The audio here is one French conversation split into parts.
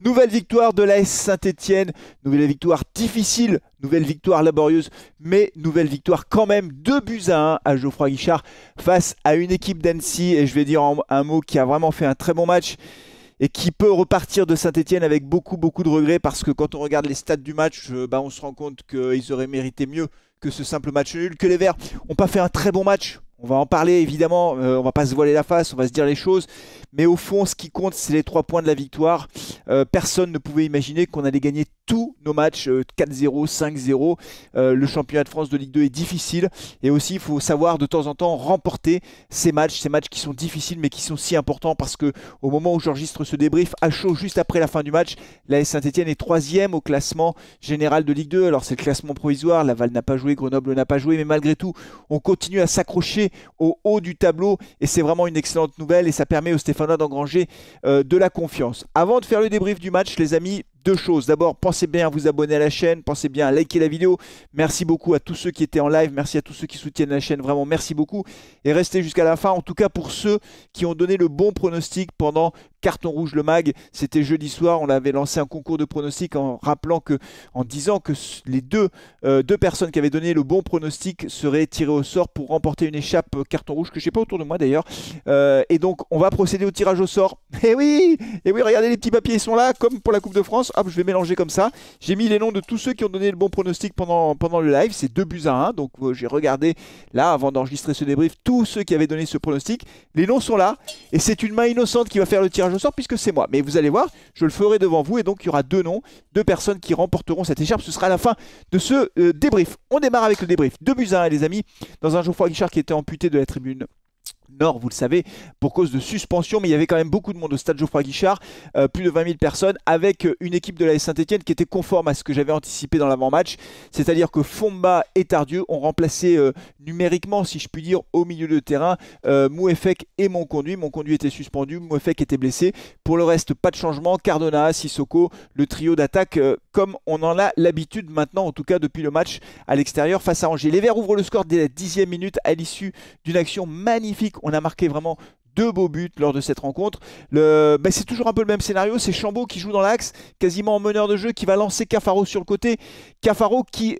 Nouvelle victoire de l'AS Saint-Étienne, nouvelle victoire difficile, nouvelle victoire laborieuse, mais nouvelle victoire quand même, 2 buts à 1 à Geoffroy Guichard face à une équipe d'Annecy. Et je vais dire un mot qui a vraiment fait un très bon match et qui peut repartir de Saint-Étienne avec beaucoup de regrets, parce que quand on regarde les stats du match, on se rend compte qu'ils auraient mérité mieux que ce simple match nul, que les Verts n'ont pas fait un très bon match. On va en parler évidemment, on va pas se voiler la face, on va se dire les choses. Mais au fond, ce qui compte, c'est les 3 points de la victoire. Personne ne pouvait imaginer qu'on allait gagner tous nos matchs 4-0, 5-0. Le championnat de France de Ligue 2 est difficile. Et aussi, il faut savoir de temps en temps remporter ces matchs qui sont difficiles mais qui sont si importants, parce que au moment où j'enregistre ce débrief, à chaud, juste après la fin du match, l'AS Saint-Étienne est 3e au classement général de Ligue 2. Alors c'est le classement provisoire, Laval n'a pas joué, Grenoble n'a pas joué, mais malgré tout, on continue à s'accrocher au haut du tableau et c'est vraiment une excellente nouvelle et ça permet aux Stéphanois d'engranger de la confiance. Avant de faire le débrief du match, les amis, 2 choses. D'abord, pensez bien à vous abonner à la chaîne, pensez bien à liker la vidéo. Merci beaucoup à tous ceux qui étaient en live, merci à tous ceux qui soutiennent la chaîne, vraiment merci beaucoup. Et restez jusqu'à la fin, en tout cas pour ceux qui ont donné le bon pronostic pendant Carton Rouge le Mag. C'était jeudi soir, on avait lancé un concours de pronostics en disant que les deux personnes qui avaient donné le bon pronostic seraient tirées au sort pour remporter une échappe Carton Rouge que je n'ai pas autour de moi d'ailleurs. Et donc on va procéder au tirage au sort. Et oui, regardez, les petits papiers ils sont là, comme pour la Coupe de France. Hop, je vais mélanger comme ça. J'ai mis les noms de tous ceux qui ont donné le bon pronostic pendant le live. C'est 2 buts à 1. Donc j'ai regardé là, avant d'enregistrer ce débrief, tous ceux qui avaient donné ce pronostic. Les noms sont là. Et c'est une main innocente qui va faire le tirage au sort, puisque c'est moi. Mais vous allez voir, je le ferai devant vous. Et donc il y aura 2 noms, 2 personnes qui remporteront cette écharpe. Ce sera à la fin de ce débrief. On démarre avec le débrief. 2 buts à 1, les amis. Dans un Geoffroy Guichard qui était amputé de la tribune Nord, vous le savez, pour cause de suspension, mais il y avait quand même beaucoup de monde au stade Geoffroy Guichard, plus de 20 000 personnes, avec une équipe de la Saint-Étienne qui était conforme à ce que j'avais anticipé dans l'avant-match, c'est-à-dire que Fomba et Tardieu ont remplacé numériquement, si je puis dire, au milieu de terrain, Mouefek et Monconduit. Monconduit était suspendu, Mouefek était blessé. Pour le reste, pas de changement. Cardona, Sissoko, le trio d'attaque, comme on en a l'habitude maintenant, en tout cas depuis le match à l'extérieur face à Angers. Les Verts ouvrent le score dès la 10e minute à l'issue d'une action magnifique. On a marqué vraiment 2 beaux buts lors de cette rencontre. C'est toujours un peu le même scénario. C'est Chambaud qui joue dans l'axe, quasiment en meneur de jeu, qui va lancer Cafaro sur le côté. Cafaro qui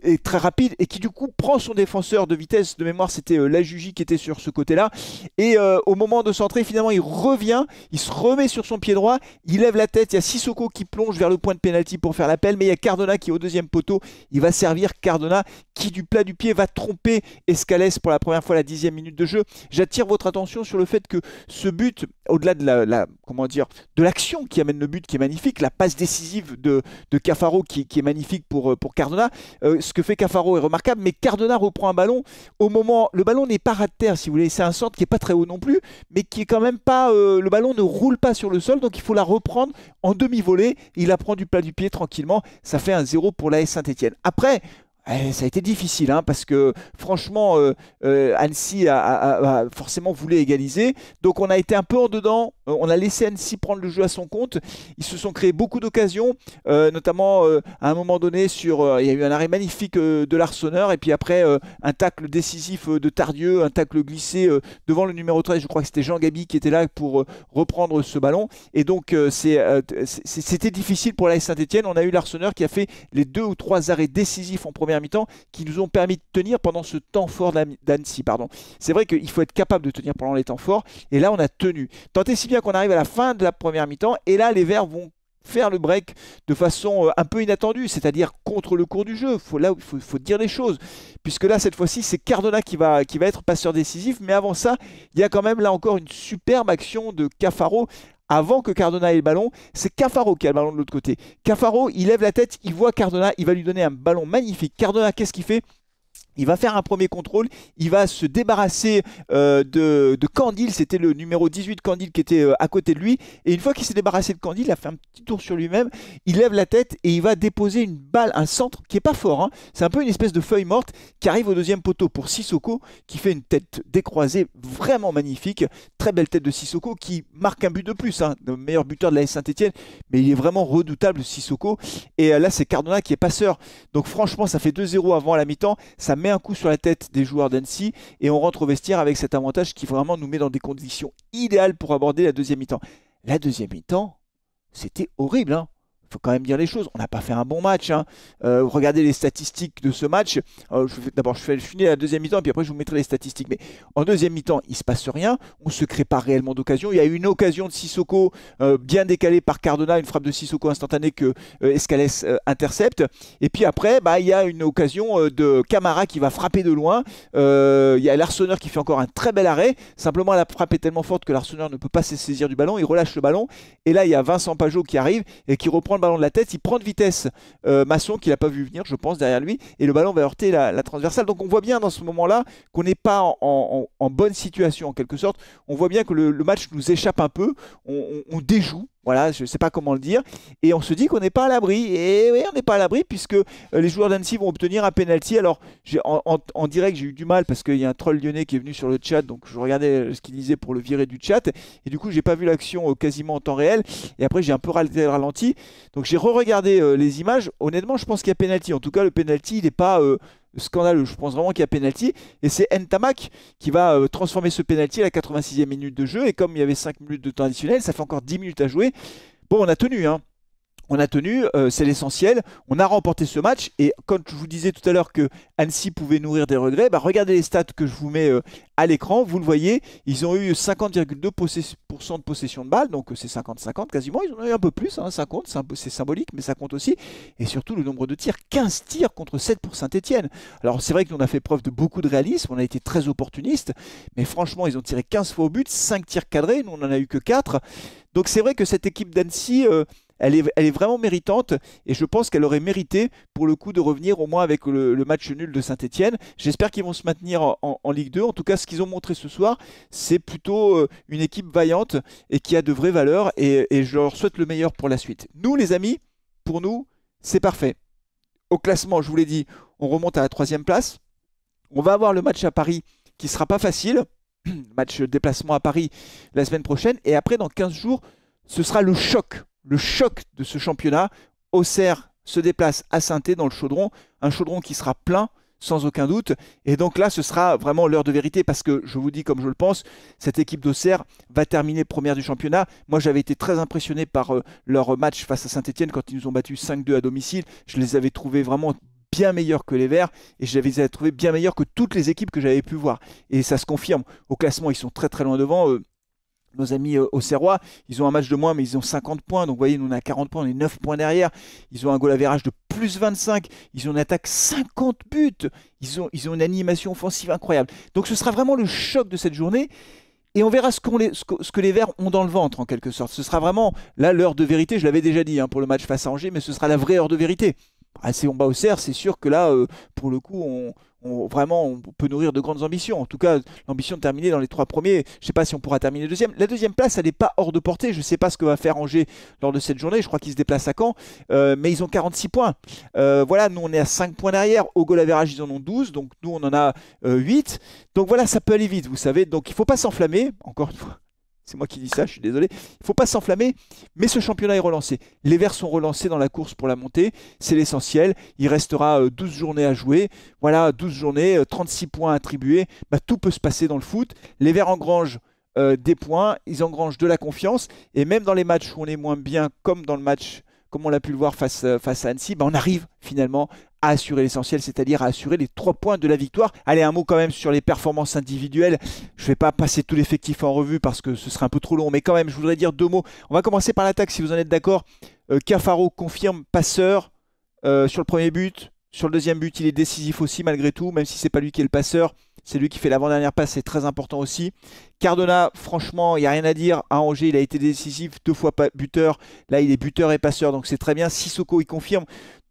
est très rapide et qui du coup prend son défenseur de vitesse. De mémoire, c'était Lajugi qui était sur ce côté-là. Et au moment de centrer, finalement, il revient, il se remet sur son pied droit, il lève la tête. Il y a Sissoko qui plonge vers le point de pénalty pour faire l'appel, mais il y a Cardona qui est au 2e poteau. Il va servir Cardona qui, du plat du pied, va tromper Escalès pour la première fois à la 10e minute de jeu. J'attire votre attention sur le fait que ce but, au-delà de de l'action qui amène le but, qui est magnifique, la passe décisive de Cafaro qui est magnifique pour Cardona. Ce que fait Cafaro est remarquable, mais Cardona reprend un ballon au moment, le ballon n'est pas ras de terre si vous voulez, c'est un centre qui est pas très haut non plus, mais qui est quand même pas, le ballon ne roule pas sur le sol, donc il faut la reprendre en demi-volée. Il la prend du plat du pied tranquillement, ça fait un 0 pour l'AS Saint-Étienne. Après, ça a été difficile parce que franchement Annecy a forcément voulu égaliser, donc on a été un peu en dedans, on a laissé Annecy prendre le jeu à son compte. Ils se sont créés beaucoup d'occasions, notamment à un moment donné il y a eu un arrêt magnifique de l'Arseneur, et puis après un tacle décisif de Tardieu, un tacle glissé devant le numéro 13, je crois que c'était Jean Gabi qui était là pour reprendre ce ballon, et donc c'était difficile pour l'AS Saint-Étienne. On a eu l'Arseneur qui a fait les 2 ou 3 arrêts décisifs en première mi-temps qui nous ont permis de tenir pendant ce temps fort d'Annecy. C'est vrai qu'il faut être capable de tenir pendant les temps forts, et là on a tenu. Tant et si bien qu'on arrive à la fin de la première mi-temps, et là les Verts vont faire le break de façon un peu inattendue, c'est-à-dire contre le cours du jeu. Il faut dire les choses, puisque là cette fois-ci c'est Cardona qui va être passeur décisif, mais avant ça il y a quand même là encore une superbe action de Cafaro. Avant que Cardona ait le ballon, c'est Cafaro qui a le ballon de l'autre côté. Cafaro, il lève la tête, il voit Cardona, il va lui donner un ballon magnifique. Cardona, qu'est-ce qu'il fait ? Il va faire un premier contrôle, il va se débarrasser de Candil, c'était le numéro 18 Candil qui était à côté de lui. Et une fois qu'il s'est débarrassé de Candil, il a fait un petit tour sur lui-même, il lève la tête et il va déposer une balle, un centre qui n'est pas fort. C'est un peu une espèce de feuille morte qui arrive au 2e poteau pour Sissoko, qui fait une tête décroisée vraiment magnifique. Très belle tête de Sissoko qui marque un but de plus, le meilleur buteur de la Saint-Étienne, mais il est vraiment redoutable Sissoko. Et là c'est Cardona qui est passeur. Donc franchement ça fait 2-0 avant à la mi-temps, ça met un coup sur la tête des joueurs d'Annecy et on rentre au vestiaire avec cet avantage qui vraiment nous met dans des conditions idéales pour aborder la 2e mi-temps. La 2e mi-temps, c'était horrible, hein. Faut quand même dire les choses. On n'a pas fait un bon match, hein. Regardez les statistiques de ce match. D'abord, je finis la deuxième mi-temps, et puis après, je vous mettrai les statistiques. Mais en deuxième mi-temps, il ne se passe rien. On ne se crée pas réellement d'occasion. Il y a eu une occasion de Sissoko, bien décalée par Cardona, une frappe de Sissoko instantanée que Escalès intercepte. Et puis après, bah, il y a une occasion de Camara qui va frapper de loin. Il y a l'Arseneur qui fait encore un très bel arrêt. Simplement, la frappe est tellement forte que l'Arseneur ne peut pas se saisir du ballon. Il relâche le ballon. Et là, il y a Vincent Pajot qui arrive et qui reprend le ballon de la tête, il prend de vitesse Masson qu'il n'a pas vu venir, je pense, derrière lui, et le ballon va heurter la transversale. Donc on voit bien dans ce moment-là qu'on n'est pas en bonne situation en quelque sorte. On voit bien que le match nous échappe un peu, on déjoue. Voilà, je ne sais pas comment le dire. Et on se dit qu'on n'est pas à l'abri. Et oui, on n'est pas à l'abri puisque les joueurs d'Annecy vont obtenir un penalty. Alors, en direct, j'ai eu du mal parce qu'il y a un troll lyonnais qui est venu sur le chat. Donc, je regardais ce qu'il disait pour le virer du chat. Et du coup, j'ai pas vu l'action quasiment en temps réel. Et après, j'ai un peu ralenti. Donc, j'ai re-regardé les images. Honnêtement, je pense qu'il y a penalty. En tout cas, le penalty, il n'est pas scandaleux. Je pense vraiment qu'il y a penalty. Et c'est Ntamak qui va transformer ce penalty à la 86e minute de jeu. Et comme il y avait 5 minutes de temps additionnel, ça fait encore 10 minutes à jouer. Bon, on a tenu, hein. On a tenu, c'est l'essentiel. On a remporté ce match. Et quand je vous disais tout à l'heure que Annecy pouvait nourrir des regrets, bah regardez les stats que je vous mets à l'écran. Vous le voyez, ils ont eu 50,2% de possession de balle. Donc c'est 50-50 quasiment. Ils en ont eu un peu plus, hein, ça compte. C'est symbolique, mais ça compte aussi. Et surtout le nombre de tirs, 15 tirs contre 7 pour Saint-Etienne. Alors c'est vrai qu'on a fait preuve de beaucoup de réalisme. On a été très opportuniste. Mais franchement, ils ont tiré 15 fois au but, 5 tirs cadrés. Nous, on n'en a eu que 4. Donc c'est vrai que cette équipe d'Annecy... elle est vraiment méritante et je pense qu'elle aurait mérité pour le coup de revenir au moins avec le match nul de Saint-Etienne. J'espère qu'ils vont se maintenir en Ligue 2. En tout cas, ce qu'ils ont montré ce soir, c'est plutôt une équipe vaillante et qui a de vraies valeurs et je leur souhaite le meilleur pour la suite. Nous, les amis, pour nous, c'est parfait. Au classement, je vous l'ai dit, on remonte à la 3e place. On va avoir le match à Paris qui ne sera pas facile. Match déplacement à Paris la semaine prochaine. Et après, dans 15 jours, ce sera le choc. Le choc de ce championnat. Auxerre se déplace à Saint-Étienne dans le Chaudron. Un Chaudron qui sera plein, sans aucun doute. Et donc là, ce sera vraiment l'heure de vérité parce que, je vous dis comme je le pense, cette équipe d'Auxerre va terminer première du championnat. Moi, j'avais été très impressionné par leur match face à Saint-Étienne quand ils nous ont battus 5-2 à domicile. Je les avais trouvés vraiment bien meilleurs que les Verts et je les avais trouvés bien meilleurs que toutes les équipes que j'avais pu voir. Et ça se confirme. Au classement, ils sont très très loin devant. Nos amis auxerrois, ils ont un match de moins, mais ils ont 50 points. Donc, vous voyez, nous, on a 40 points, on est 9 points derrière. Ils ont un goal average de plus 25. Ils ont une attaque 50 buts. Ils ont une animation offensive incroyable. Donc, ce sera vraiment le choc de cette journée. Et on verra ce que les Verts ont dans le ventre, en quelque sorte. Ce sera vraiment, là, l'heure de vérité. Je l'avais déjà dit pour le match face à Angers, mais ce sera la vraie heure de vérité. Si on bat Auxerre, c'est sûr que là, pour le coup, vraiment, on peut nourrir de grandes ambitions. En tout cas, l'ambition de terminer dans les 3 premiers. Je ne sais pas si on pourra terminer deuxième. La deuxième place, elle n'est pas hors de portée. Je ne sais pas ce que va faire Angers lors de cette journée. Je crois qu'ils se déplacent à Caen. Mais ils ont 46 points. Voilà, nous, on est à 5 points derrière. Au goal average, ils en ont 12. Donc, nous, on en a 8. Donc, voilà, ça peut aller vite, vous savez. Donc, il ne faut pas s'enflammer. Encore une fois. C'est moi qui dis ça, je suis désolé. Il ne faut pas s'enflammer, mais ce championnat est relancé. Les Verts sont relancés dans la course pour la montée, c'est l'essentiel. Il restera 12 journées à jouer. Voilà, 12 journées, 36 points attribués. Bah, tout peut se passer dans le foot. Les Verts engrangent des points, ils engrangent de la confiance. Et même dans les matchs où on est moins bien, comme dans le match, comme on l'a pu le voir face à Annecy, bah, on arrive finalement à assurer l'essentiel, c'est-à-dire à assurer les 3 points de la victoire. Allez, un mot quand même sur les performances individuelles. Je ne vais pas passer tout l'effectif en revue parce que ce serait un peu trop long, mais quand même, je voudrais dire 2 mots. On va commencer par l'attaque, si vous en êtes d'accord. Cafaro confirme passeur sur le premier but. Sur le deuxième but, il est décisif aussi, malgré tout, même si ce n'est pas lui qui est le passeur. C'est lui qui fait l'avant-dernière passe, c'est très important aussi. Cardona, franchement, il n'y a rien à dire. À Angers, il a été décisif, 2 fois buteur. Là, il est buteur et passeur, donc c'est très bien. Sissoko, il confirme.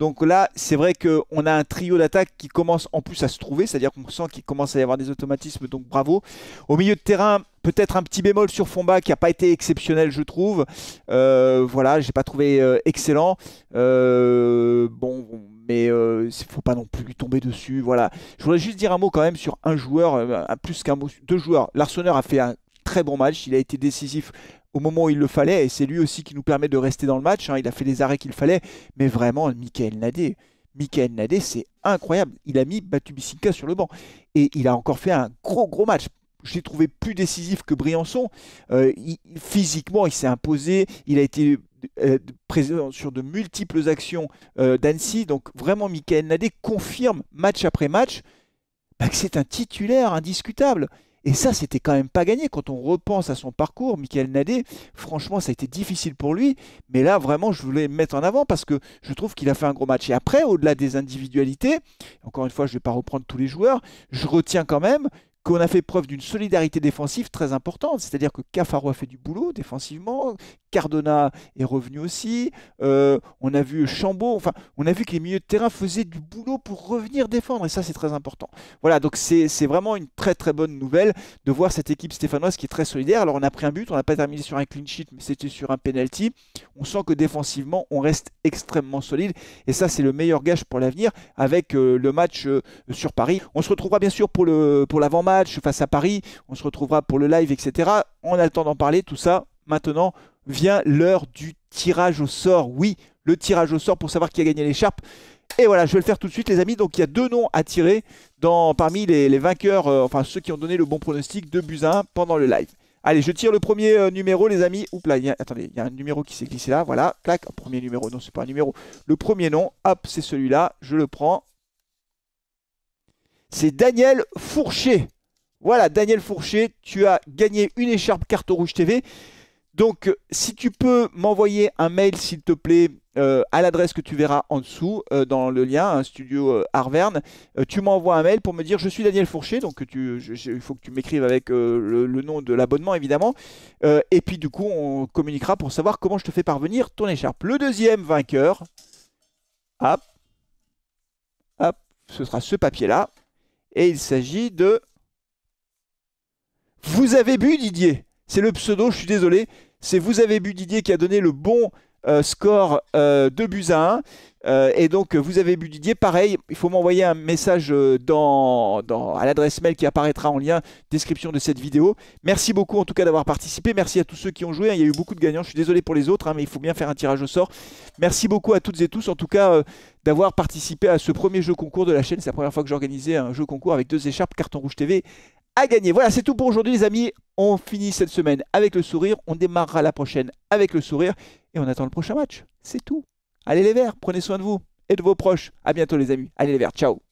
Donc là, c'est vrai qu'on a un trio d'attaque qui commence en plus à se trouver, c'est-à-dire qu'on sent qu'il commence à y avoir des automatismes, donc bravo. Au milieu de terrain, peut-être un petit bémol sur Fomba qui n'a pas été exceptionnel, je trouve. Voilà, je n'ai pas trouvé excellent. Bon, mais il ne faut pas non plus lui tomber dessus. Voilà. Je voudrais juste dire un mot quand même sur un joueur, plus qu'un mot, 2 joueurs. L'Arseneur a fait un très bon match, il a été décisif au moment où il le fallait, et c'est lui aussi qui nous permet de rester dans le match, hein. Il a fait les arrêts qu'il fallait, mais vraiment, Michael Nadé, c'est incroyable. Il a mis Batubisinka sur le banc, et il a encore fait un gros match. Je l'ai trouvé plus décisif que Briançon. Physiquement, il s'est imposé, il a été présent sur de multiples actions d'Annecy. Donc vraiment, Michael Nadé confirme match après match bah, que c'est un titulaire indiscutable. Et ça, c'était quand même pas gagné quand on repense à son parcours. Michael Nadé, franchement, ça a été difficile pour lui. Mais là, vraiment, je voulais me mettre en avant parce que je trouve qu'il a fait un gros match. Et après, au-delà des individualités, encore une fois, je ne vais pas reprendre tous les joueurs, je retiens quand même qu'on a fait preuve d'une solidarité défensive très importante. C'est-à-dire que Cafaro a fait du boulot défensivement, Cardona est revenu aussi, on a vu Chambaud, enfin, on a vu que les milieux de terrain faisaient du boulot pour revenir défendre, et ça c'est très important. Voilà, donc c'est vraiment une très très bonne nouvelle de voir cette équipe stéphanoise qui est très solidaire. Alors on a pris un but, on n'a pas terminé sur un clean sheet, mais c'était sur un penalty. On sent que défensivement, on reste extrêmement solide, et ça c'est le meilleur gage pour l'avenir avec le match sur Paris. On se retrouvera bien sûr pour l'avant-match face à Paris, on se retrouvera pour le live, etc. On a le temps d'en parler, tout ça. Maintenant vient l'heure du tirage au sort. Oui, le tirage au sort pour savoir qui a gagné l'écharpe. Et voilà, je vais le faire tout de suite les amis. Donc il y a 2 noms à tirer parmi les vainqueurs, enfin ceux qui ont donné le bon pronostic de buts à 1 pendant le live. Allez, je tire le premier numéro les amis. Oups là, attendez, il y a un numéro qui s'est glissé là, voilà, clac, premier numéro, non c'est pas un numéro. Le premier nom, hop, c'est celui-là, je le prends. C'est Daniel Fourchet. Voilà, Daniel Fourchet, tu as gagné une écharpe Carton Rouge TV. Donc, si tu peux m'envoyer un mail, s'il te plaît, à l'adresse que tu verras en dessous, dans le lien, hein, Studio Arverne, tu m'envoies un mail pour me dire je suis Daniel Fourchet. Donc, il faut que tu m'écrives avec le nom de l'abonnement, évidemment. Et puis, du coup, on communiquera pour savoir comment je te fais parvenir ton écharpe. Le deuxième vainqueur, hop, hop, ce sera ce papier-là. Et il s'agit de... Vous avez bu Didier, c'est le pseudo, je suis désolé. C'est Vous avez bu Didier qui a donné le bon score 2 buts à 1. Et donc Vous avez bu Didier, pareil, il faut m'envoyer un message à l'adresse mail qui apparaîtra en lien description de cette vidéo. Merci beaucoup en tout cas d'avoir participé. Merci à tous ceux qui ont joué. Il y a eu beaucoup de gagnants. Je suis désolé pour les autres, mais il faut bien faire un tirage au sort. Merci beaucoup à toutes et tous en tout cas d'avoir participé à ce premier jeu concours de la chaîne. C'est la première fois que j'organisais un jeu concours avec 2 écharpes Carton Rouge TV à gagner. Voilà, c'est tout pour aujourd'hui les amis. On finit cette semaine avec le sourire. On démarrera la prochaine avec le sourire. Et on attend le prochain match. C'est tout. Allez les Verts, prenez soin de vous et de vos proches. À bientôt les amis. Allez les Verts, ciao.